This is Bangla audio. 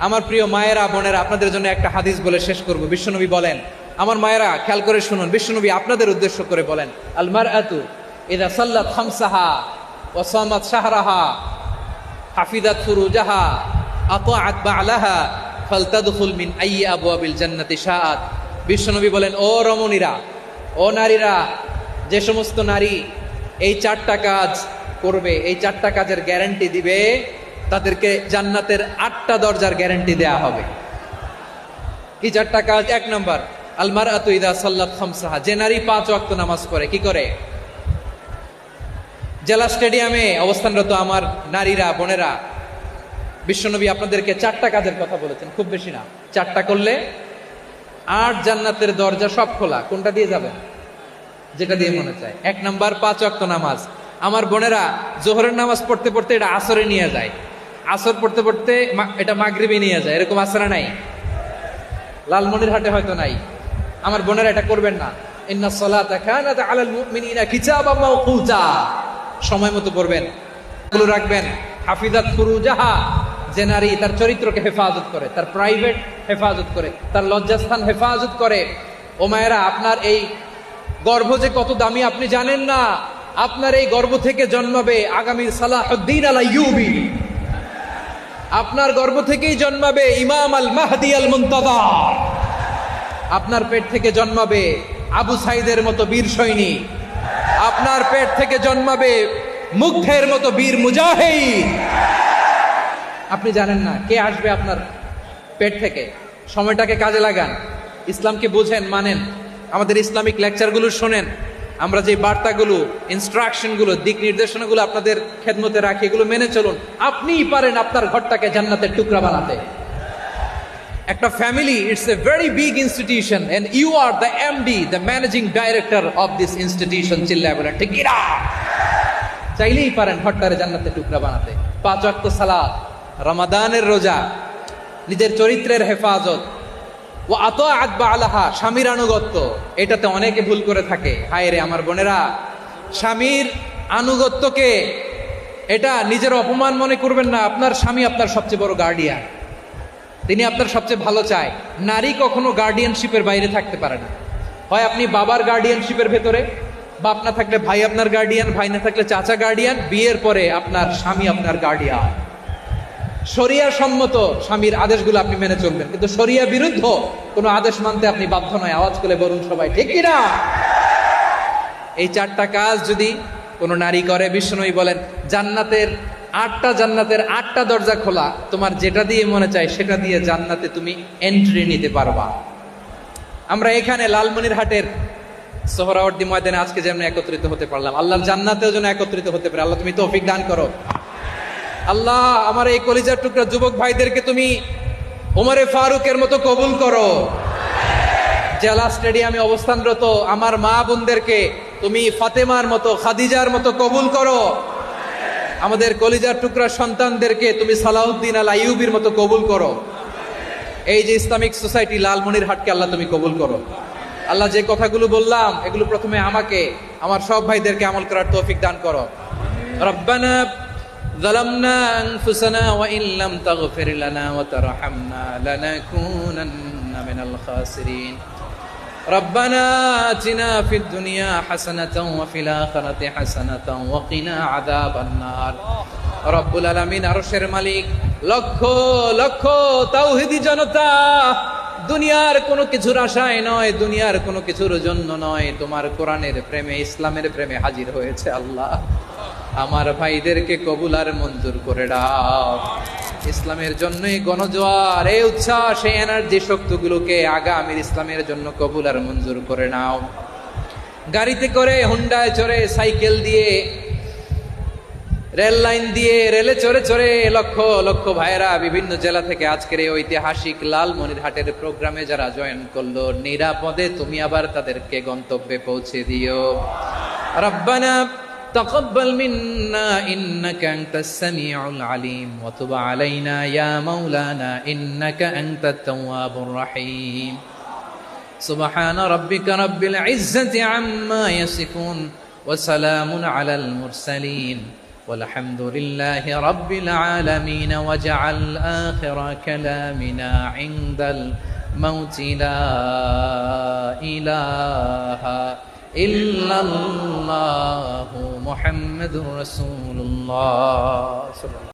আমার প্রিয় মায়েরা বোনেরা, আপনাদের জন্য একটা হাদিস বলে শেষ করব। বিশ্বনবী বলেন, আমার মায়েরা খেয়াল করে শুনুন, বিশ্বনবী আপনাদের উদ্দেশ্য করে বলেন, আল মারআতু ইযা সাল্লাত খামসাহা ওয়া সামাত শাহরাহা হাফিজাত ফুরুজাহা আতাআত বা'লাহা ফালতাদখুল মিন আইয়ি আবওয়াবিল জান্নাতি শাআত। বিশ্বনবী বলেন, ও রমণীরা, ও নারীরা, যে সমস্ত নারী এই চারটা কাজ করবে, এই চারটা কাজের গ্যারান্টি দিবে, তাদেরকে জান্নাতের 8টা দরজার গ্যারান্টি দেয়া হবে। কি চারটা কাজ? 1 নম্বর, আল মারআতু ইযা সাল্লাত খামসাহা, যে নারী 5 ওয়াক্ত নামাজ পড়ে। কি করে? জেলা স্টেডিয়ামে অবস্থানরত আমার নারীরা বোনেরা, বিশ্বনবী আপনাদেরকে 4টা কাজের কথা বলেছেন, খুব বেশি না। 4টা করলে 8 জান্নাতের দরজা সব খোলা। কোনটা দিয়ে যাবেন? যেটা দিয়ে মনে চায়। 1 নম্বর 5 ওয়াক্ত নামাজ। আমার বোনেরা জোহরের নামাজ পড়তে পড়তে এটা আসরে নিয়ে যায়, আসর পড়তে পড়তে এটা মাগরিবে নিয়ে যায়। এরকম আসরা নাই? লালমনিরহাটে হয়তো নাই। আমার বোনেরা এটা করবেন না। ইন্নাস সালাতা কানাত আলাল মুমিনিনা কিতাবাম মাওকুতা, সময় মতো পড়বেন, এগুলো রাখবেন। হাফিজাত ফুরুজাহা, যে নারী তার চরিত্রকে হেফাজত করে, তার প্রাইভেট হেফাজত করে, তার লজ্জাস্থান হেফাজত করে। ও মায়েরা, আপনার এই গর্ভ যে কত দামি আপনি জানেন না। আপনার এই গর্ভ থেকে জন্মাবে আগামী সালাহুদ্দিন আল আইয়ুবী। আপনার গর্ভ থেকেই জন্মাবে ইমাম আল মাহদি আল মুনতাযার। আপনার পেট থেকে জন্মাবে আবু সাইদের মতো বীর সৈনিক। আপনার পেট থেকে জন্মাবে মুগ্ধের মতো বীর মুজাহিদ। আপনি জানেন না কে আসবে আপনার পেট থেকে। সময়টাকে কাজে লাগান, ইসলামকে বুঝেন, মানেন, আমাদের ইসলামিক লেকচারগুলো শোনেন। আমরা যে বার্তাগুলো, ইনস্ট্রাকশনগুলো, দিক নির্দেশনাগুলো আপনাদের খেদমতে রাখি, এগুলো মেনে চলুন। আপনিই পারেন আপনার ঘরটাকে জান্নাতের টুকরা বানাতে। একটা family, it's a very big institution and you are the MD, the managing director of this institution. চিল্লায় বলেন ঠিক কিনা? চাইলেই পারেন ঘরটারে জান্নাতের টুকরা বানাতে। 5 ওয়াক্ত সালাত, রমাদানের রোজা, নিজের চরিত্রের হেফাজত, ও আতাআত বা'লাহা, স্বামীর আনুগত্য। এটাতে অনেকে ভুল করে থাকে। হায় রে আমার বোনেরা, স্বামীর আনুগত্যকে এটা নিজের অপমান মনে করবেন না। আপনার স্বামী আপনার সবচেয়ে বড় গার্ডিয়ান, তিনি আপনার সবচেয়ে ভালো চায়। নারী কখনো গার্ডিয়ানশিপের বাইরে থাকতে পারে না। হয় আপনি বাবার গার্ডিয়ানশিপের ভেতরে, বাপ না থাকলে ভাই আপনার গার্ডিয়ান, ভাই না থাকলে চাচা গার্ডিয়ান, বিয়ের পরে আপনার স্বামী আপনার গার্ডিয়ান। শরিয়া সম্মত স্বামীর আদেশগুলো আপনি মেনে চলবেন, কিন্তু শরিয়া বিরুদ্ধ কোনো আদেশ মানতে আপনি বাধ্য নয়। আওয়াজ করে বলুন সবাই ঠিক কিনা? এই 4টা কাজ যদি কোনো নারী করে, বিশ্বনবী বলেন জান্নাতের 8টা দরজা খোলা। তোমার যেটা দিয়ে মনে চায় সেটা দিয়ে জান্নাতে তুমি এন্ট্রি নিতে পারবা। আমরা এখানে লালমনিরহাটের সোহরাওয়ার্দী ময়দানে আজকে যেমন একত্রিত হতে পারলাম, আল্লাহর জান্নাতেও যেন একত্রিত হতে পারে। আল্লাহ তুমি তৌফিক দান করো। আল্লাহ আমার এই কলিজার টুকরা যুবক ভাইদেরকে তুমি ওমরে ফারুকের মতো কবুল করো। জেলা স্টেডিয়ামে অবস্থানরত আমার মা বোনদেরকে তুমি ফাতেমার মতো, খাদিজার মতো কবুল করো। আমাদের কলিজার টুকরা সন্তানদেরকে তুমি সালাউদ্দিন আল আইয়ুবীর মতো কবুল করো। এই যে ইসলামিক সোসাইটি লালমনিরহাটকে আল্লাহ তুমি কবুল করো। আল্লাহ যে কথাগুলো বললাম এগুলো প্রথমে আমাকে, আমার সব ভাইদেরকে আমল করার তৌফিক দান করো। রব্বানা ظلمنا أنفسنا وإن لم تغفر لنا وترحمنا لنكونن من الخاسرين ربنا آتنا في الدنيا حسنة وفي الآخرة حسنة وقنا عذاب النار রব্বুল আলামিন, আরশের মালিক, লক্ষ লক্ষ তাওহীদি জনতা দুনিয়ার কোনো কিছুর আশায় নয়, দুনিয়ার কোনো কিছুর জন্য নয়, তোমার কোরআনের প্রেমে, ইসলামের প্রেমে হাজির হয়েছে। আল্লাহ আমার ভাইদেরকে কবুল আর মঞ্জুর করে দাও। ইসলামের জন্যই গণজোয়ার, এই উচ্ছ্বাস, এই এনার্জি শক্তিগুলোকে আগামীর ইসলামের জন্য কবুল আর মঞ্জুর করে নাও। গাড়িতে করে, হুন্ডায় চড়ে, সাইকেল দিয়ে, রেল লাইন দিয়ে, রেলে চড়ে চড়ে লক্ষ লক্ষ ভাইয়েরা বিভিন্ন জেলা থেকে আজকের এই ঐতিহাসিক লালমনিরহাটের প্রোগ্রামে যারা জয়েন করলো, নিরাপদে তুমি আবার তাদেরকে গন্তব্যে পৌঁছে দিও। রব্বানা تقبل منا إنك أنت السميع العليم وتب علينا يا مولانا إنك أنت التواب الرحيم سبحان ربك رب العزة عما يصفون وسلام على المرسلين والحمد لله رب العالمين واجعل آخر كلامنا عند الموت لا إله إلا الله محمد رسول الله